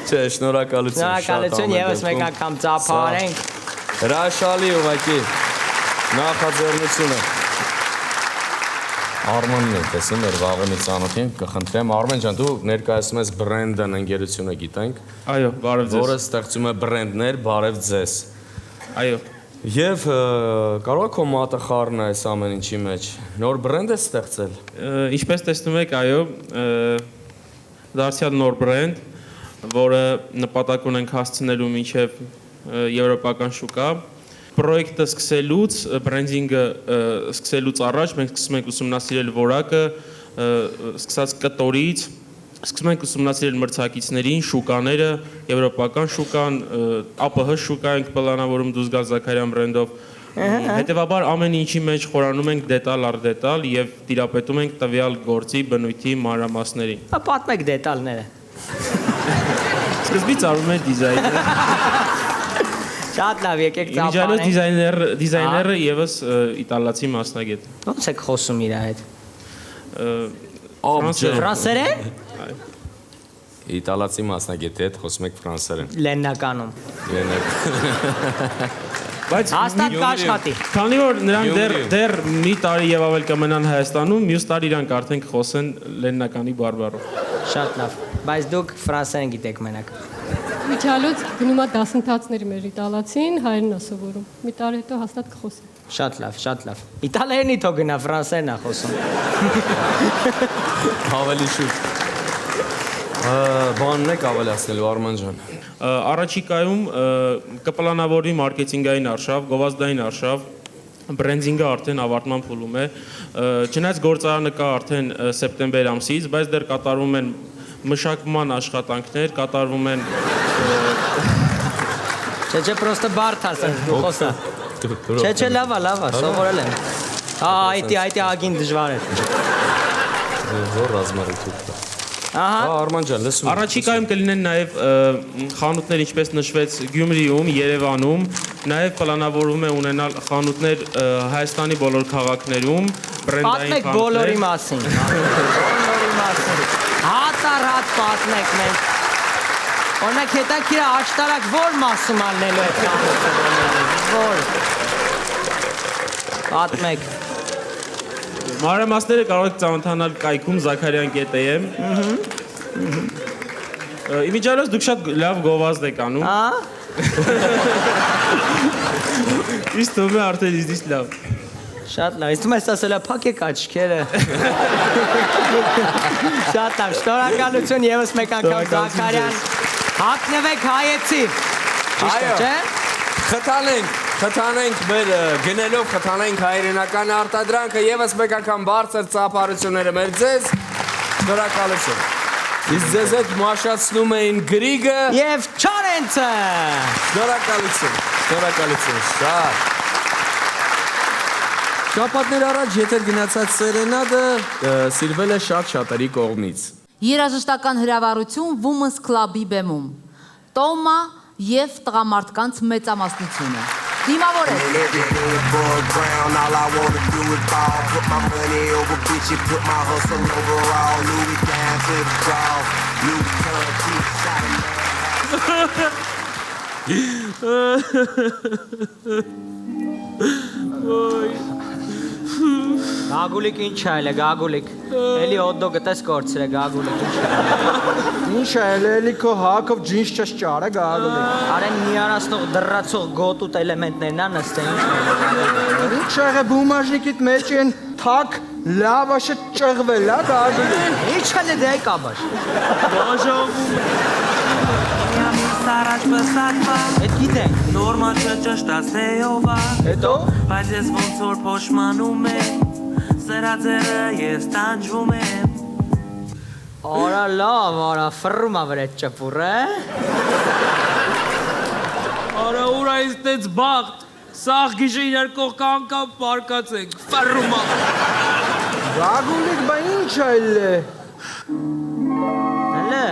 Չէ, շնորհակալություն շատ։ Շնորհակալություն եւս մեկ անգամ ծափարենք։ Հրաշալի ուղղակի նախաձեռնությունը։ Արմանն է, տեսնում էր վաղեմի ծանոթին, կխնդրեմ Արմեն ջան, դու ներկայացնում ես բրենդն ընկերությունը գիտենք։ Այո, բարև ձեզ։ Որը ստեղծում է բրենդներ, բարև ձեզ։ Այո։ Եվ կարող է քո մատը խառն այս ամեն ինչի մեջ։ Նոր բրենդ է ստեղծել։ Ինչպես տեսնում եք, այո, դարձյալ նոր բրենդ, որը նպատակ ունենք հասցնելու մինչև եվրոպական շուկա։ Պրոյեկտը սկսելուց, բրենդինգը սկսելուց առաջ մենք սկսում ենք ուսումնասիրել որակը, սկսած կտորից, սկսում ենք ուսումնասիրել մրցակիցներին, շուկաները, եվրոպական շուկան, ԱՊՀ շուկա ենք պլանավորում դուրս գալ Զաքարյան բրենդով։ Հետևաբար ամեն ինչի մեջ խորանում ենք դետալ առ դետալ եւ տիրապետում ենք տվյալ գործի բնույթի մանրամասներին։ Պատմեք դետալները։ Սկզբից արվում է դիզայնը։ Շատ լավ, եկեք ծափարենք։ Իմիջիալոց դիզայները եւս իտալացի մասնագետ։ Ոնց եք խոսում իր հետ։ Ֆրանսերեն։ Իտալացի մասնագետի հետ խոսում եք ֆրանսերեն։ Լեննականում։ Բայց հաստատ կաշխատի։ Քանի որ նրանք դեռ մի տարի եւ ավել կմնան Հայաստանում, մյուս տարի իրանք արդեն կխոսեն լեննականի բարբառով։ Շատ լավ։ Բայց դուք ֆրանսերեն գիտեք մենակ։ Միջալոց գնում է դասընթացների մեր իտալացին, հայերն է սովորում։ Մի տարի հետո հաստատ կխոսի։ Շատ լավ, շատ լավ։ Իտալերենի թող գնա, ֆրանսերեն է խոսում։ Ավելի շուտ։ Բանն եք ավելացնելու Արման ջան։ Առաջիկայում կպլանավորվի մարքեթինգային արշավ, գովազդային արշավ, բրենդինգը արդեն ավարտման փուլում է։ Չնայած գործարանը կա արդեն սեպտեմբեր ամսից, բայց դեռ կատարվում են մշակման աշխատանքներ կատարվում են Չէ, պրոստը բարդ ասեն, դու խոսա։ Չէ, լավա, սովորել եմ։ Այդի ագին դժվար էր։ Որ ռազմարություն։ Արման ջան, լսում։ Առաջիկայում կլինեն նաև խանութներ, ինչպես նշվեց Գյումրիում, Երևանում, նաև պլանավորվում է ունենալ խանութներ Հայաստանի բոլոր քաղաքներում, բրենդային խանութներ։ Պատմեք բոլորի մասին։ Բոլորի մասին։ Հատառատ պատմեք մեզ։ Օրինակ հետաքրքիր աշտարակ որ մասում ալնելու է խանութը։ Որ։ Պատմեք։ Մանրամասները կարող եք ծանոթանալ կայքում Զաքարյան.am։ Իմիջիալոց դուք շատ լավ գովազդ եք անում։ Իսկ թվում է արդեն իզից լավ։ Շատ լավ, իսկ ես ասել եմ փակեք աչքերը։ Շատ լավ, շնորհակալություն եւս մեկ անգամ Զաքարյան։ Հագնվեք հայեցի։ Ճիշտ է, չէ՞։ Խթանենք մեր գնելով խթանենք հայրենական արտադրանքը եւս մեկ անգամ բարձր ծափարությունները մեր ձեզ շնորհակալություն։ Իսկ ձեզ հետ մաշացնում էին Գրիգը եւ Չարենցը։ Շնորհակալություն, շատ։ Շաբաթներ առաջ եթեր գնացած սերենադը սիրվել է շատ շատերի կողմից։ Երաժշտական հրավառություն Women's Club-ի բեմում։ Տոմա եւ տղամարդկանց մեծամասնությունը։ Դիմավորեք։ Գագուլիկ ինչ այլ է, Գագուլիկ։ Էլի հոթդոգը տես կորցրե Գագուլիկ ինչ է։ Ինչ այլ է, էլի քո հակով ջինս չճարը Գագուլիկ։ Արեն միանացնող դրացող գոտուտ էլեմենտներն ան ըստ ինչ է։ Ինչ եղե բումաժնիկիդ մեջ են թակ լավաշը ճղվել, հա Գագուլիկ։ Ինչ է դե կաբաշ։ Բաժանվում։ Առաջ բսակվա Էդ գիտենք Նորմա չճշտացեովա Հետո Բայց ես ոնց որ փոշմանում եմ Սրաձերը ես տանջվում եմ Արա լավ, արա ֆռմա վրետ ճպուր է Արա ուրա ես տեց բաղթ Սաղ գիշը իրար կողք անգամ պարկած ենք Ֆռմա Գագուլիկ բա ինչ այլ է Հելը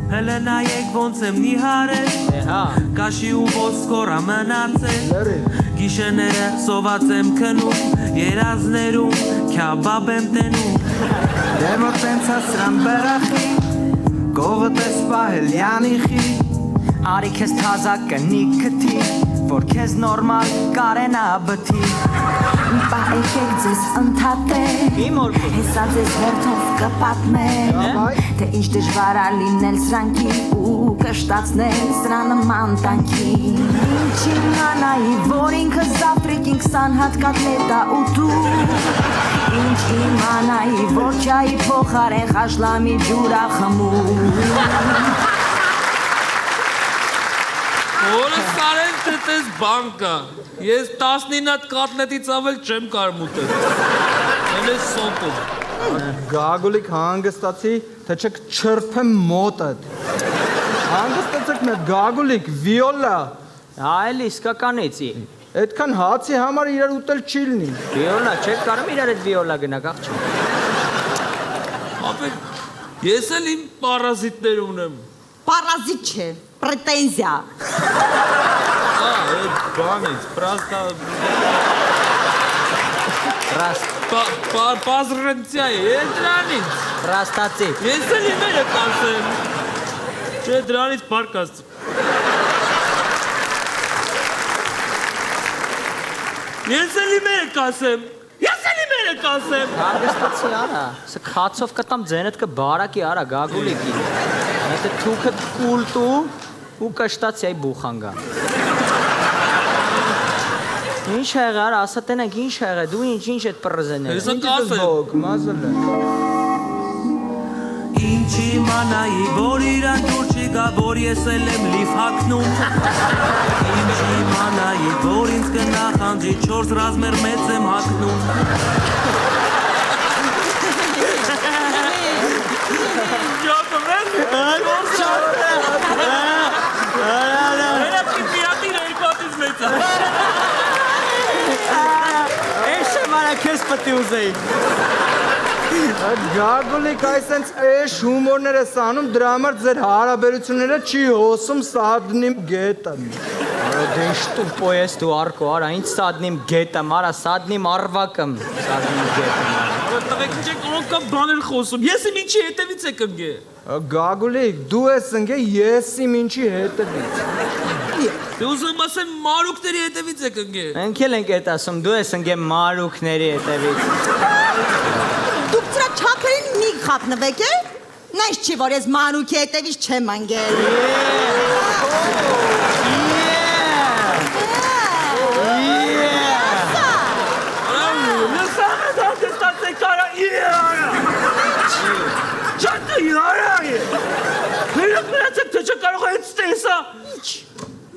Հելը նայեք ոնց եմ նիհարել Կաշի ու ոսկորա մնացել Գիշերները սոված եմ քնում Երազներում քյաբաբ եմ տենում Դե որ տենց հասրան բրախի Կողըտ ես պահել յանիխի Արի քեզ թազա կնի կթի Որ քեզ նորմալ կարենա բթի Բա եկեք ձեզ ընդհատեք Հեսա ձեզ հերթով կպատմեք Թե ինչ դժվար ա լինել սրանքի ու կշտացնել սրա նման տանքի Ինչ իմանայի, որ ինքը զավտրիկ 20 հատ կատլետա ու դու Ինչ իմանայի, որ չայի փոխարեն խաշլամի ջուրա խմում Որը սարեն տետես բանկա Ես 19 հատ կատլետից ավել չեմ կարմուտել Էլ ես սոտում Գագուլիկ հանգստացի, թե չեք չրփեմ մոտըդ Հանգստացեք մետ Գագուլիկ, վիոլա Այլ իսկականեցի Այդքան հացի համար իրար ուտել չի լինի Վիոլա, չեք կարում իրար այդ վիոլա գնակ աղջի Ապեք, ես էլ իմ պարազիտներ ունեմ Պարազիտ չէ, պրետենզիա Այդ բանից, պրաստա Պազրենցիա է, է դրանից Պրաստացի Ես էլ իմերը կասեմ Չէ դրանից պարկած Ես էլ իմերը կասեմ Հարգստացի արա, սը կացով կտամ ձենդ կբարակի արա գագուլիկի Եթե թուքըտ կուլտու ու կշտացի այ բուխանգա Ինչ հեղար, ասա տենեք ինչ հեղ է, դու ինչ էդ պրզեներ Հեսա կասեմ Ինչ իմանայի, որ իրան դուր չի գա, որ ես էլ եմ լիվ հակնում Ինչ իմանայի, որ ինձ կնախանձի, 4 ռազմեր մեծ եմ հակնում Քեզ պետք է ուզեի։ Գագուլիկ այսենց էշ հումորներ ես անում, դրա համար ձեր հարաբերությունները չի հոսում սադնիմ գետը։ Դե շտուպո ես դու արկո, արա, ինչ սադնիմ գետը, արա, սադնիմ արվակը, սադնիմ գետը։ Տղեկ չեք ոնքա բաներ խոսում, ես իմ ինչի հետևից եք ընկե։ Գագուլիկ, դու ես ընկե, ես իմ ինչի հետևից։ Դե ուզում ասեմ մարուկների հետևից եք ընկե։ Մենք էլ ենք էդ ասում, դու ես ընկե մարուկների հետևից։ Դուք ծրա չափերին մի խապնվեք է։ Նայս չի, որ ես մանուկի հետևից չեմ ընկել։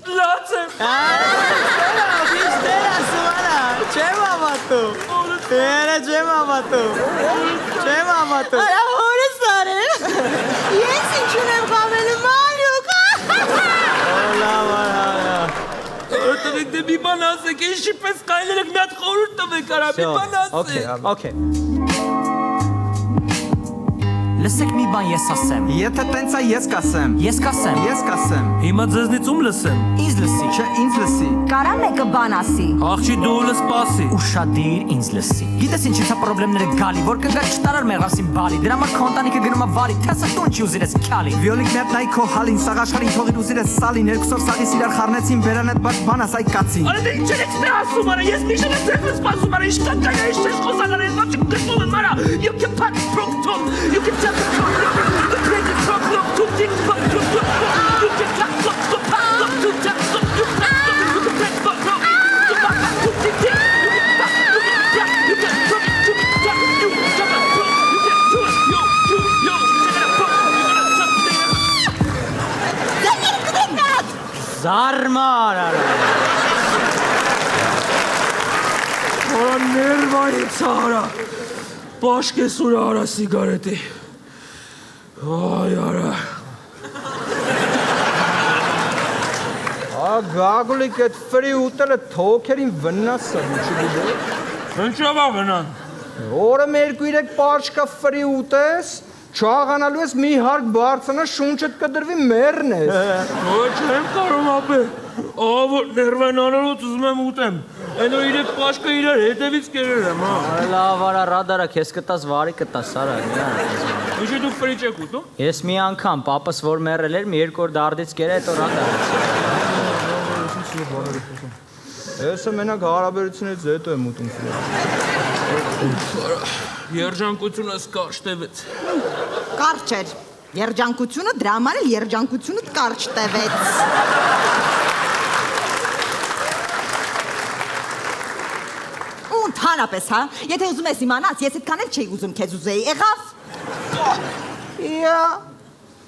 Լաց եմ։ Իստեր ասում արա, չեմ ամատում։ Չեմ ամատում։ Արա հորս արել։ Ես ինչուն եմ խավելու մանուկ։ Լավ արա։ Տվեք դե մի բան ասեք, ես շիպես կայլերեք մի հատ խորհուրդ տվեք արա, մի բան ասեք։ Okay. Լսեք մի բան ես ասեմ։ Եթե տենց է ես կասեմ։ Ես կասեմ։ Հիմա ձեզնից ում լսեմ։ Ինձ լսի։ Չէ, ինձ լսի։ Կարա մեկը բան ասի։ Աղջի դու լսպասի։ Ուշադիր ինձ լսի։ Գիտես ինչ է խնդիրները գալի, որ կգա չտարար մեղասին բալի։ Դրա համար քոնտանիկը գնում է վարի, թասա տուն չի ուզիր ես քալի։ Վիոլիկ մետ նայ քո հալին, սաղաշխարին թողիր ուզիր ես սալին, երկուսով սալիս իրար խառնեցին, բերանետ բաց բան ասայ կացին։ Արա դե ինչ եք դե ասում արա, ես միշտ եմ ձեզ սպասում արա, ինչ կան դե ինչ ես խոսալար ես ոչ գտնում եմ արա։ You can pack prompt, you can tell Զարմար արա։ Արա ներվայից արա, պաշկես ուրա արա սիգարետի, այ արա։ Գագուլիկ էդ ֆրի ուտելը թոքերին վնաս է, չգիտես։ Ինչով է վնան։ Օրը 2-3 պարչկա ֆրի ուտես, չաղանալու ես մի հարկ բարձնա շունչդ կդրվի մերն ես։ Ոչ եմ կարում ապե, որ ներվենանորոց ուզում եմ ուտեմ, են որ իրեք պաշկը իրար հետևից կերել եմ, հա։ Լավ արա, ռադարա, քեզ կտաս վարի կտաս, արա։ Ինչի դուք ֆրի չեք ուտում։ Ես մի անգամ, պապս որ մերել էր, մի երկու օր դարդից կերը, հետո ռադարից։ Եսը մենակ հարաբերությունից հետո եմ ուտում ֆրի։ Երջանկությունս կարճ տևեց։ Կարճ էր։ Երջանկությունը դրա համար էլ երջանկությունը կարճ տևեց։ Ու ընդհանրապես, հա, եթե ուզում ես իմանաս, ես այդքան էլ չէի ուզում քեզ ուզեի, եղավ։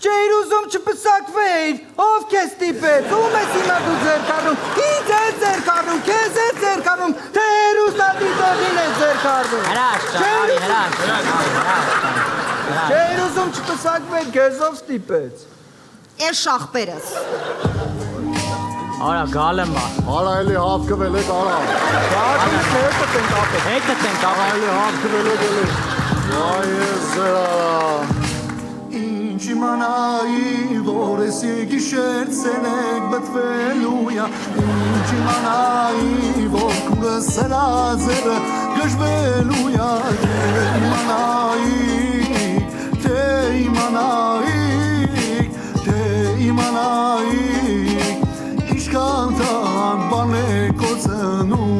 Չէիր ուզում չպսակվեիր, ով քեզ ստիպեց, ում ես հիմա դու ձեր կառնում, ինձ է ձեր կառնում, քեզ է ձեր կառնում, թե հերուստատիտողին է ձեր կառնում։ Հրաշ, ճարի, հրաշ։ Չէիր ուզում չպսակվեիր, քեզով ստիպեց։ Ես շախպերս։ Արա, գալեմ բա։ Արա էլի հավկվել եք, արա։ Հետը տենք ապե։ Էլի հավկվել եք էլի։ Այ ես ձեր արա։ Ինչ իմանայի, որ ես գիշեր ցենեք բթվելույա, ինչ իմանայի, որ կուրս սրազերը գժվելույա, իմանայի, ինչքան տան բան է կործնում։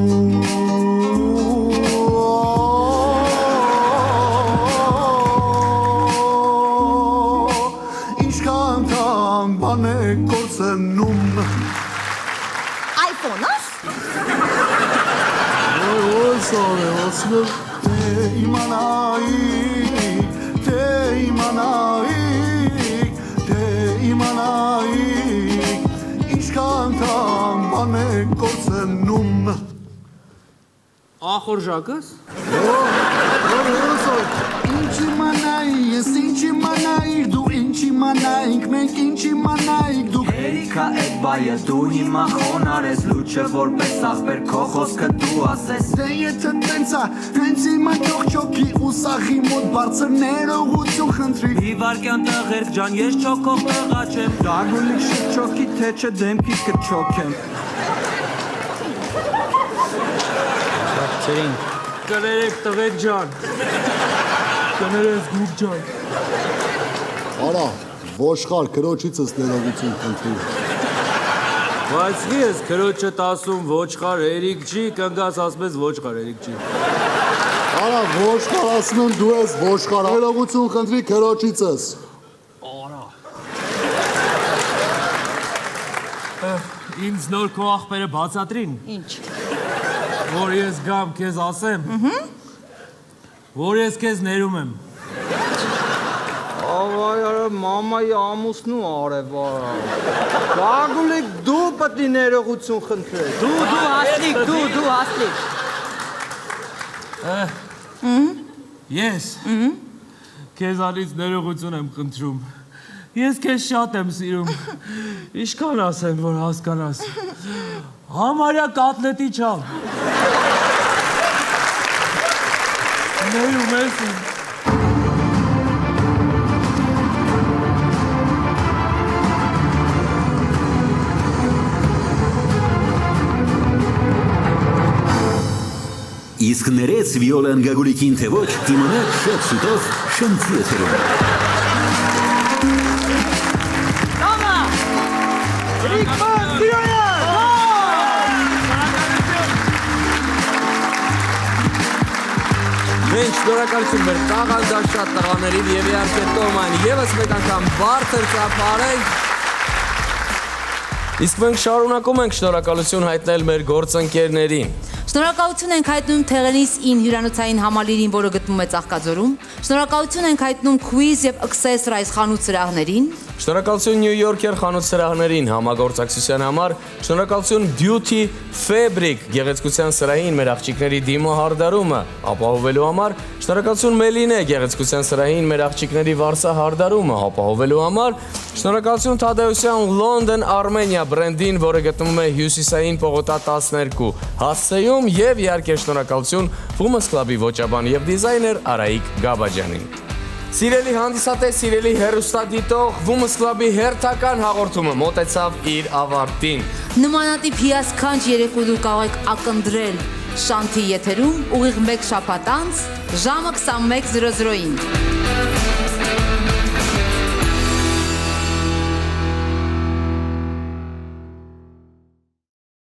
iPhone-ս։ Իմանայի, ինչքան տան բան է կործնում։ Ախորժակս։ Ինչ իմանայի, ես ինչ իմանայիք, դու ինչ իմանայինք, մենք ինչ իմանայիք, դու Հերիքա էդ բայը դու հիմա խոնար ես լուչը որպես ախպեր քո խոսքը դու ասես Դե եթե տենց է, հենց հիմա ճոք-ճոքի ու սախի մոտ բարձր ներողություն խնդրի Մի վարկյան տղերք ջան, ես չոքող տղա չեմ Դագուլիկ շփչոքի թե չէ դեմքից կչոքեմ Շատերին Կներեք տղեկ ջան Կներես գուկ ջան Արա, ոշխար քրոջիցս ներողություն խնդրի Բայց մի ես քրոջը տասում ոչխար Էրիկ ջի, կնգաս ասպես ոչխար Էրիկ ջի Արա, ոշխար ասում եմ դու ես ոշխար ներողություն խնդրի քրոջիցս Ինձ նոր քո ախպերը բացատրին Ինչ Որ ես գամ քեզ ասեմ Որ ես քեզ ներում եմ Ավայ արա մամայի ամուսնու արևարա Դագուլիկ դու պետք է ներողություն խնդրես Դու հասլիկ, դու հասլիկ Ես Քեզանից ներողություն եմ խնդրում Ես քեզ շատ եմ սիրում Ինչքան ասեմ, որ հասկանաս Համարյա կատլետի չալ Ներում ես իմ Իսկ ներեց Վիոլան Գագուլիկին թե ոչ, կիմանաք շատ շուտով շնչի եթերում։ Տոմա! Ռիկման, Սիրոյան! Մենք շնորհակալություն մեր տաղանդաշատ տղաներին եւ իհարկե Տոման եւս մեկ անգամ բարձր ծափարենք Իսկ մենք շարունակում ենք շնորհակալություն հայտնել մեր գործընկերներին Շնորհակալություն ենք հայտնում Թեղենիս ին հյուրանոցային համալիրին, որը գտնվում է Ծաղկաձորում։ Շնորհակալություն ենք հայտնում Quiz եւ Access Rice խանութ սրահներին։ Շնորհակալություն New Yorker խանութ սրահներին համագործակցության համար։ Շնորհակալություն Beauty Fabric գեղեցկության սրահին մեր աղջիկների դիմահարդարումը ապահովելու համար։ Շնորհակալություն Meline գեղեցկության սրահին մեր աղջիկների վարսահարդարումը ապահովելու համար։ Շնորհակալություն Թադեոսյան London Armenia բրենդին, որը գտնվում է Հյուսիսային պողոտա 12 հասցեում եւ իհարկե շնորհակալություն Women's Club-ի ոճաբան եւ դիզայներ Արայիկ Գաբաջանին։ Սիրելի հանդիսատես, սիրելի հեռուստադիտող, Women's Club-ի հերթական հաղորդումը մոտեցավ իր ավարտին։ Նմանատիպ հիասքանչ երեկո դուք կարող եք ակնտրել Շանթի եթերում ուղիղ 1 շաբաթ անց ժամը 21:00-ին։